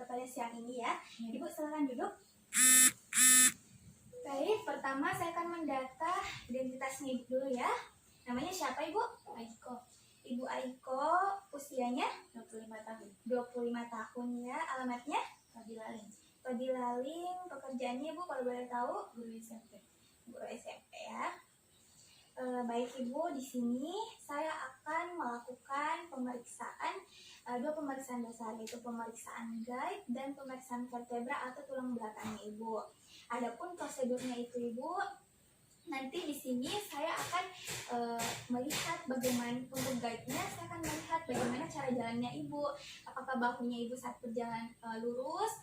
pada siang ini ya. Ibu silakan duduk. Baik, pertama saya akan mendata identitasnya Ibu dulu ya. Namanya siapa Ibu? Aiko. Ibu Aiko, usianya 25 tahun. 25 tahun ya. Alamatnya? Padilaling. Padilaling. Pekerjaannya Ibu kalau boleh tahu? Guru SMP. Guru SMP ya. Baik Ibu, di sini saya akan melakukan pemeriksaan, dua pemeriksaan dasar, yaitu pemeriksaan guide dan pemeriksaan vertebra atau tulang belakangnya Ibu. Adapun prosedurnya itu Ibu, nanti di sini saya akan melihat bagaimana untuk guide-nya, saya akan melihat bagaimana cara jalannya Ibu, apakah bahunya Ibu saat berjalan lurus,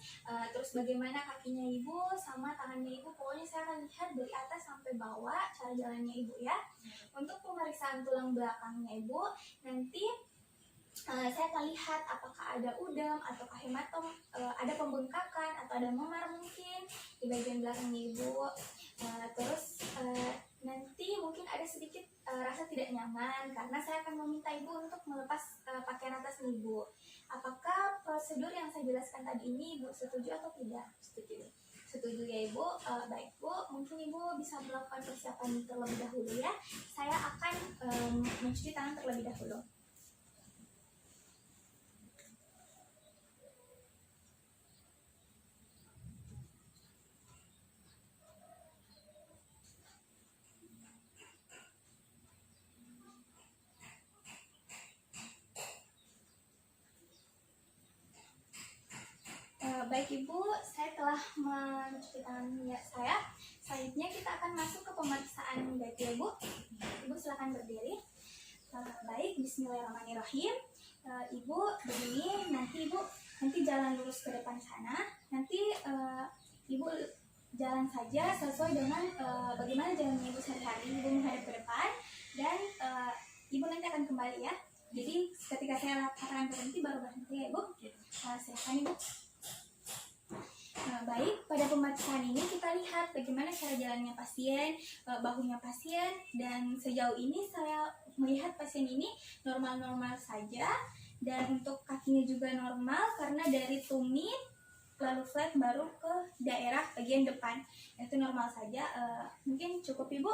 terus bagaimana kakinya Ibu sama tangannya Ibu, pokoknya saya akan lihat dari atas sampai bawah cara jalannya Ibu ya. Untuk pemeriksaan tulang belakangnya Ibu, nanti saya akan lihat apakah ada udem atau hematom, ada pembengkakan atau ada memar mungkin di bagian belakangnya Ibu. Terus nanti mungkin ada sedikit rasa tidak nyaman karena saya akan meminta Ibu untuk melepas pakaian atas Ibu. Apakah prosedur yang saya jelaskan tadi ini Ibu setuju atau tidak? Setuju. Setuju ya Ibu. Baik Bu, mungkin Ibu bisa melakukan persiapan terlebih dahulu ya. Saya akan mencuci tangan terlebih dahulu. Baik Ibu, saya telah mencuci tangan saya. Selanjutnya kita akan masuk ke pemeriksaan guide ya Ibu. Ibu silakan berdiri. Baik, bismillahirrahmanirrahim. Ibu begini, nanti Ibu jalan lurus ke depan sana. Nanti Ibu jalan saja sesuai dengan bagaimana jalannya Ibu sehari-hari. Ibu menghadap ke depan dan Ibu nanti akan kembali ya. Jadi ketika saya katakan berhenti baru berhenti ya Ibu. Silakan Ibu. Baik, pada pemeriksaan ini kita lihat bagaimana cara jalannya pasien, bahunya pasien, dan sejauh ini saya melihat pasien ini normal-normal saja, dan untuk kakinya juga normal karena dari tumit lalu flat baru ke daerah bagian depan, itu normal saja. Mungkin cukup Ibu.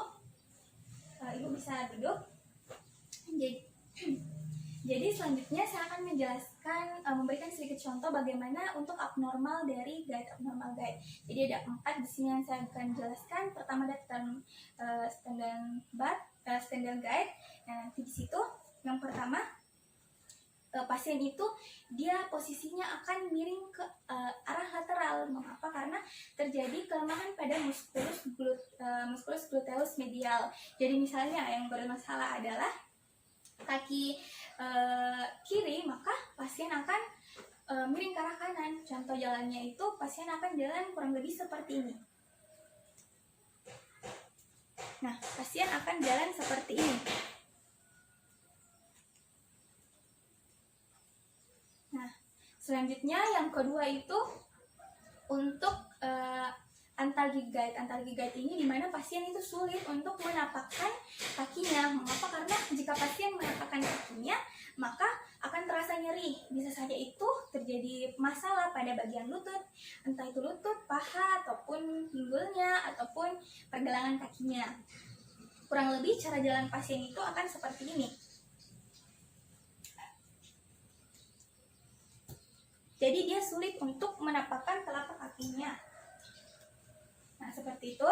Ibu bisa duduk. Jadi selanjutnya saya akan menjelaskan, memberikan sedikit contoh bagaimana untuk abnormal dari guide abnormal guide. Jadi ada 4 di sini yang saya akan jelaskan. Pertama ada standard guide. Nanti di situ yang pertama pasien itu dia posisinya akan miring ke arah lateral. Mengapa? Karena terjadi kelemahan pada musculus gluteus medial. Jadi misalnya yang bermasalah adalah kaki kiri, maka pasien akan miring ke arah kanan. Contoh jalannya itu pasien akan jalan kurang lebih seperti ini. Nah, pasien akan jalan seperti ini. Nah, selanjutnya yang kedua itu untuk antalgic guide. Antalgic guide ini dimana pasien itu sulit untuk menapakkan kakinya. Mengapa? Karena jika pasien menapakkan kakinya, maka akan terasa nyeri. Bisa saja itu terjadi masalah pada bagian lutut, entah itu lutut, paha, ataupun pinggulnya, ataupun pergelangan kakinya. Kurang lebih cara jalan pasien itu akan seperti ini. Jadi dia sulit untuk menapakkan telapak kakinya. Nah, seperti itu.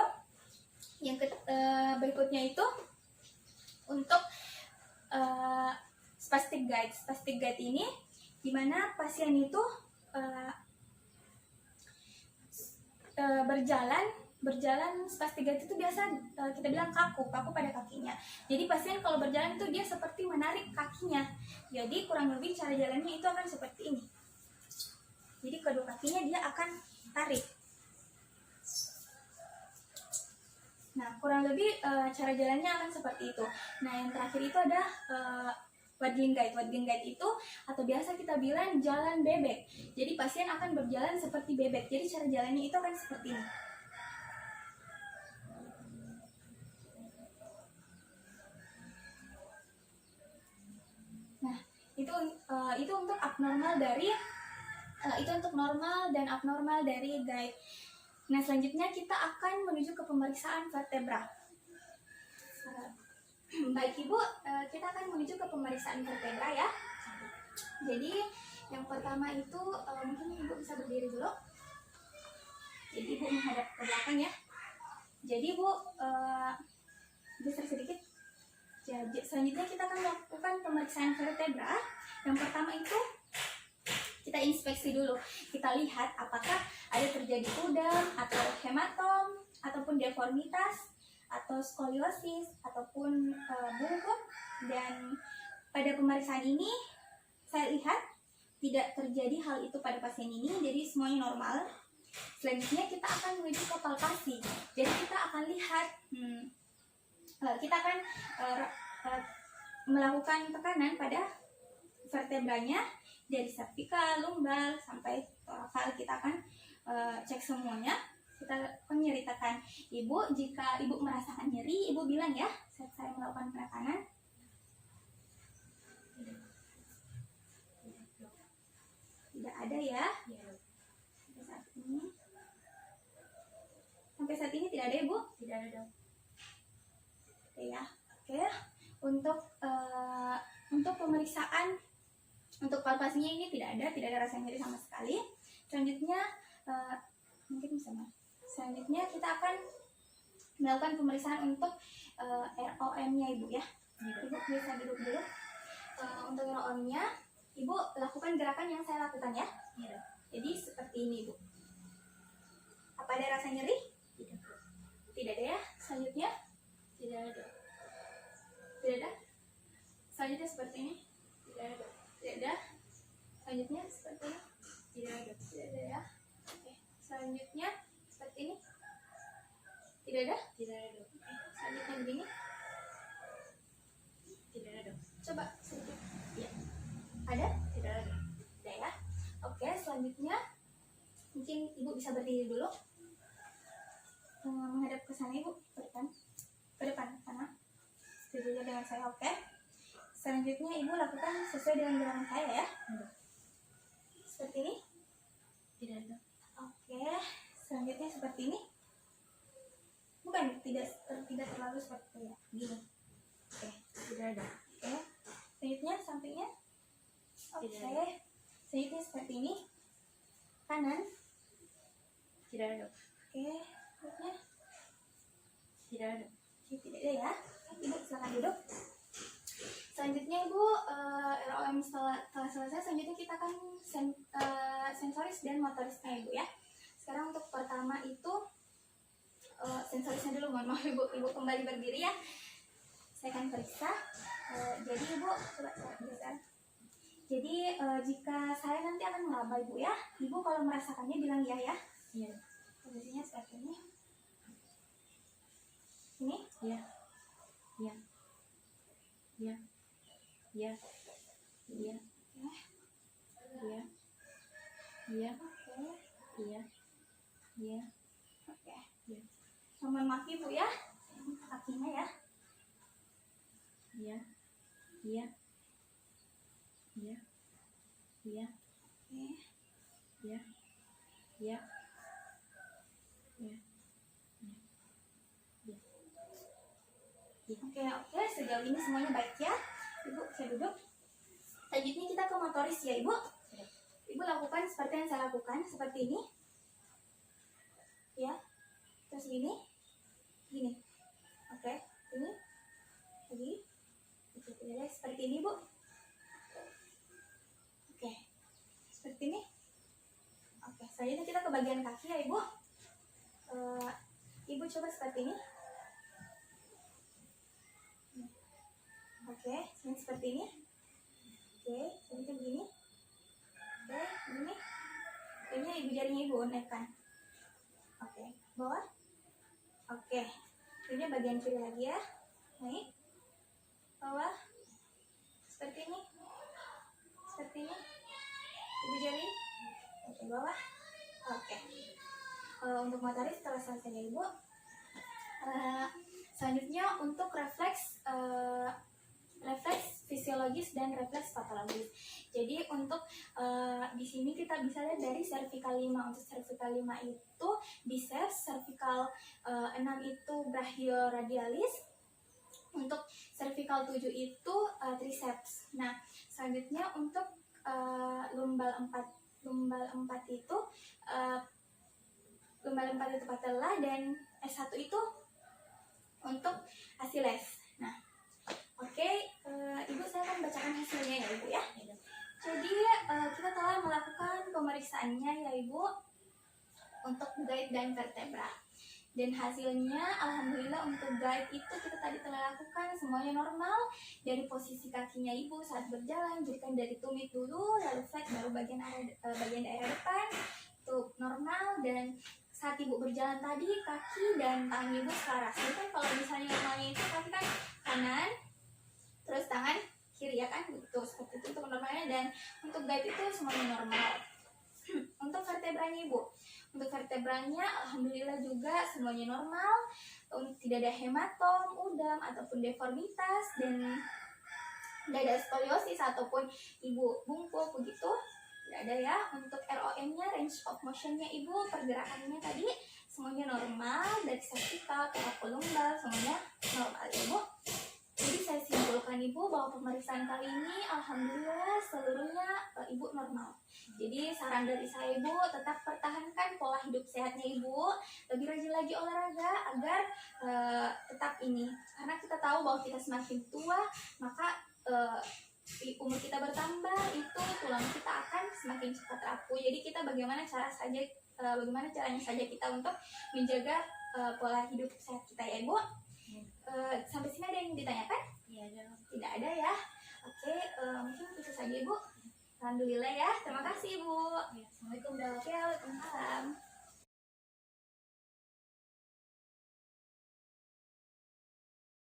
Yang berikutnya itu untuk spastic guide. Spastic guide ini dimana pasien itu berjalan spastic guide itu biasa kita bilang kaku pada kakinya. Jadi pasien kalau berjalan itu dia seperti menarik kakinya. Jadi kurang lebih cara jalannya itu akan seperti ini. Jadi kedua kakinya dia akan tarik. Nah, kurang lebih cara jalannya akan seperti itu. Nah, yang terakhir itu ada waddling guide. Waddling guide itu atau biasa kita bilang jalan bebek. Jadi pasien akan berjalan seperti bebek. Jadi cara jalannya itu akan seperti ini. Nah, itu untuk abnormal dari itu untuk normal dan abnormal dari guide. Nah, selanjutnya kita akan menuju ke pemeriksaan vertebra. Baik Ibu, kita akan menuju ke pemeriksaan vertebra ya. Jadi yang pertama itu mungkin Ibu bisa berdiri dulu. Jadi Ibu menghadap ke belakang ya. Jadi Ibu geser sedikit. Jadi selanjutnya kita akan melakukan pemeriksaan vertebra. Yang pertama itu kita inspeksi dulu. Kita lihat apakah ada terjadi udam atau hematom ataupun deformitas atau skoliosis ataupun bungkuk. Dan pada pemeriksaan ini saya lihat tidak terjadi hal itu pada pasien ini, jadi semuanya normal. Selanjutnya kita akan menuju ke palpasi. Jadi kita akan lihat kita akan melakukan tekanan pada vertebranya dari cervical, lumbal sampai thoracal. Kita akan cek semuanya. Kita akan nyeritakan Ibu. Jika Ibu merasakan nyeri, Ibu bilang ya saat saya melakukan penekanan. Tidak ada ya. Sampai saat ini tidak ada ya Bu? Tidak ada dok. Oke ya. Oke. Untuk pemeriksaan untuk palpasinya ini tidak ada rasa nyeri sama sekali. Selanjutnya mungkin bisa Mas. Selanjutnya kita akan melakukan pemeriksaan untuk ROM-nya Ibu ya. Ibu bisa duduk dulu. Untuk ROM-nya Ibu lakukan gerakan yang saya lakukan ya. Iya. Jadi seperti ini Ibu. Apa ada rasa nyeri? Tidak. Tidak ada ya. Selanjutnya Tidak ada. tidak ada. Selanjutnya seperti ini. Tidak ada. Tidak ada. Selanjutnya seperti ini. Tidak ada. Tidak ada ya. Oke. Selanjutnya seperti ini. Tidak ada. Tidak ada. Oke. Selanjutnya begini. Tidak ada. Coba sedikit. Iya. Ada? Tidak ada. Tidak ya. Oke. Selanjutnya mungkin Ibu bisa berdiri dulu. Menghadap ke sana Ibu. Ke depan. Ke depan sana. Setuju dengan saya. Oke. Selanjutnya Ibu lakukan sesuai dengan gerakan saya ya. Seperti ini. Tidak ada. Oke. Selanjutnya seperti ini. Bukan, tidak terlalu seperti ya. Gini. Oke. Tidak ada. Oke. Selanjutnya sampingnya. Oke. Tidak ada. Selanjutnya seperti ini. Kanan. Tidak ada. Oke. Selanjutnya. Tidak ada. Oke, tidak ada ya. Ibu silakan duduk. Selanjutnya Ibu ROM setelah selesai, selanjutnya kita akan sensoris dan motorisnya Ibu ya. Sekarang untuk pertama itu sensorisnya dulu, mohon maaf Ibu kembali berdiri ya. Saya akan periksa. Jadi Ibu coba saya geser. Jadi jika saya nanti akan meraba Ibu ya, Ibu kalau merasakannya bilang ya ya. Iya. Posisinya seperti ini. Ini? Iya. Iya. Iya. Iya. Iya. Iya. Iya. Oke. Iya. Iya. Oke. Iya. Mohon maaf Ibu ya. Kakinya ya. Iya. Iya. Iya. Iya. Oke. Iya. Iya. Iya. Oke, sejauh ini semuanya baik ya. Ibu, saya duduk. Selanjutnya kita ke motoris ya Ibu. Ibu lakukan seperti yang saya lakukan, seperti ini. Ya. Terus gini. Gini. Oke, ini. Lagi. Oke, tidak seperti ini Bu. Oke. Seperti ini. Oke, selanjutnya kita ke bagian kaki ya Ibu. Ibu coba seperti ini. Oke, ini seperti ini. Oke, selanjutnya begini. Oke, begini. Ini ibu jarinya Ibu naikkan. Oke, bawah. Oke, ini bagian kiri lagi ya. Naik. Bawah. Seperti ini. Seperti ini. Ibu jari. Oke, bawah. Oke. Untuk motoris setelah selesai ya Ibu. Selanjutnya untuk refleks refleks fisiologis dan refleks patologis. Jadi untuk di sini kita bisa lihat dari cervical 5. Untuk cervical 5 itu biceps, cervical 6 itu brachioradialis, untuk cervical 7 itu triceps. Nah, selanjutnya untuk lumbal 4 itu patella, dan S1 itu untuk Achilles. Nah, oke, Ibu saya akan bacakan hasilnya ya Ibu ya. Jadi kita telah melakukan pemeriksaannya ya Ibu untuk guide dan vertebra. Dan hasilnya alhamdulillah untuk guide itu kita tadi telah lakukan semuanya normal. Dari posisi kakinya Ibu saat berjalan, jadikan dari tumit dulu, lalu flat, baru bagian daerah depan itu normal. Dan saat Ibu berjalan tadi, kaki dan tangan Ibu selaras. Jadi kan kalau misalnya normalnya itu kaki kan kanan, terus tangan kiri ya kan, begitu seperti itu untuk normalnya. Dan untuk guide itu semuanya normal. Untuk vertebranya Ibu, untuk vertebranya alhamdulillah juga semuanya normal, tidak ada hematom, udam ataupun deformitas, dan tidak ada skoliosis ataupun Ibu bungkuk begitu, tidak ada ya. Untuk ROM-nya, range of motion-nya Ibu, pergerakannya tadi semuanya normal, dari cervical ke lumbal semuanya normal Ibu. Jadi saya simpulkan Ibu bahwa pemeriksaan kali ini alhamdulillah seluruhnya Ibu normal. Jadi saran dari saya Ibu, tetap pertahankan pola hidup sehatnya Ibu, lebih rajin lagi olahraga agar tetap ini, karena kita tahu bahwa kita semakin tua maka umur kita bertambah, itu tulang kita akan semakin cepat rapuh. Jadi kita bagaimana caranya saja kita untuk menjaga pola hidup sehat kita ya Ibu. Sampai sini ada yang ditanyakan? Iya, ada. Tidak ada ya. Oke, mungkin itu saja Ibu. Alhamdulillah ya. Terima kasih Ibu. Assalamualaikum. Waalaikumsalam.